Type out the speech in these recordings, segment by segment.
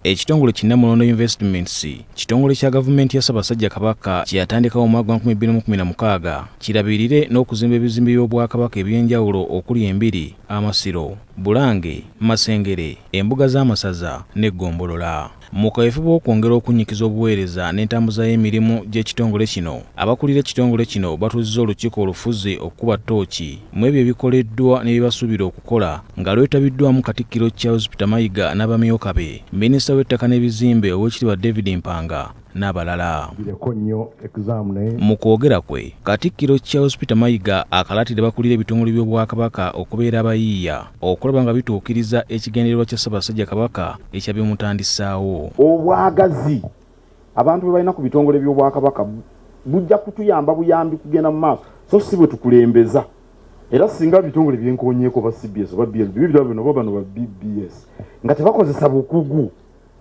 Ekitongole Kinnamulondo Investments, kitongole kya gavumenti ya Ssaabasajja Kabaka kyeyatandikawo mu mwaka gwa 2016 kirabirire n'okuzimba ebizimbe by'Obwakabaka eby'enjawulo okuli Embiri, Amasiro, Bulange, Masengere, embuga z'amasaza n'eggombolola. Mu kaweefube w'okwongera okunyikiza obuweereza n'entambuza y'emirimu gy'ekitongole kino, abakulira ekitongole kino batuuzizza olukiiko olufuzi okukuba ttooki mu ebyo ebikoleddwa ne bibasuubira okukola nga lwetabiddwamu Katikkiro Charles Peter Mayiga n'abamyuka be, Minisita w'ettaka n'ebizimbe Oweekitiibwa David Mpanga n'abalala. Mu kwogera kwe, Katikkiro Charles Peter Mayiga akalatira bakulira ebitongole by'Obwakabaka okubeera abayiiya okulaba nga bituukiriza ekigendererwa kya Ssaabasajja Kabaka ekyabimutandisaawo. Obwagazi abantu bwe balina ku bitongole by'Obwakabaka bujja kutuyamba buyambi kugenda mu maaso, so si bwe tukulembeza. Era singa bitongole byenkonyeeko ba CBS oba BLB bino bano ba BBS nga tebakozesa bukugu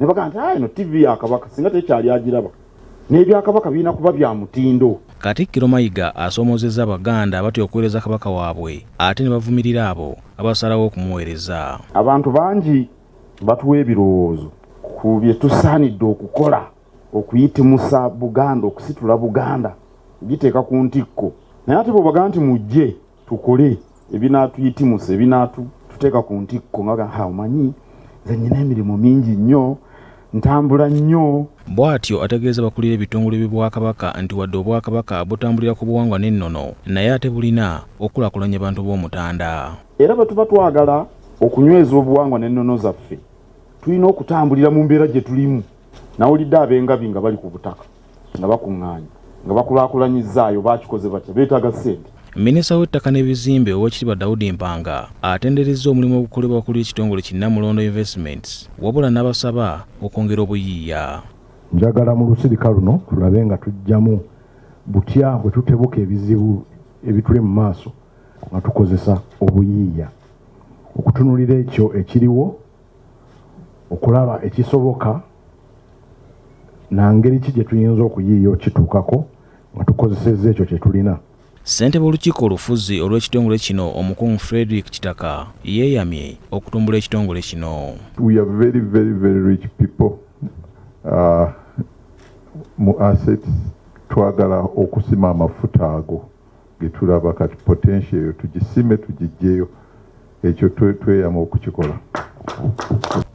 ne bagamba nti ino TV ya Kabaka singa tekyali agiraba n'ebyakabaka birina kuba bya mutindo. Katikkiro Mayiga asoomozezza Abaganda abatya okuweereza Kabaka waabwe ate ne bavumirira abo abasalawo okumuweereza. Abantu bangi batuwa ebirowoozo ku bye tusaanidde okukola okuyitimusa Buganda, okusitula Buganda giteeka ku ntikko, naye ate bw'obaga nti mujje tukole ebinaatuyitimusa ebinaatuteeka ku ntikko nga omanyi nze nnyina emirimu mingi nnyo, ntambula nnyo. Bw'atyo ategeeza bakulira ebitongole by'Obwakabaka nti wadde Obwakabaka butambulira ku buwangwa n'ennono, naye ate bulina okulaakulanya abantu b'Omutanda. Era bwe tuba twagala okunyweza obuwangwa n'ennono zaffe, tulina okutambulira mu mbeera gye tulimu. Nawulidde ab'engabi nga bali ku butaka nga bakuŋŋaanya nga bakulaakulanyizaayo bakikoze batya, beetaaga ssente. Minisita w'ettaka n'ebizimbe Oweekitiibwa Daudi Mpanga atenderezza omulimu ogukolebwa bakulira ekitongole Kinnamulondo Investments, wabula n'abasaba okwongera obuyiiya. Njagala mu lusirika luno tulabe nga tujjamu butya bwe tutebuka ebizibu ebituli mu maaso nga tukozesa obuyiiya, okutunulira ekyo ekiriwo, okulaba ekisoboka nangeri ki gye tuyinza okuyiiya okituukako nga tukozesezza ekyo kye tulina. Ssentebe w'olukiiko olufuzi olw'ekitongole kino Omukungu Frederick Kitaka yeeyamye okutumbula ekitongole kino. We are very, very, very rich people. Mu assets twagala okusima amafuta ago getulaba kati potential tugisime tugijeyo, ekyo tweyama okukikola.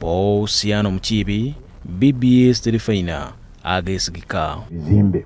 Osiano Mukiibi, BBS Terefayina, ageesigika. Bizimbe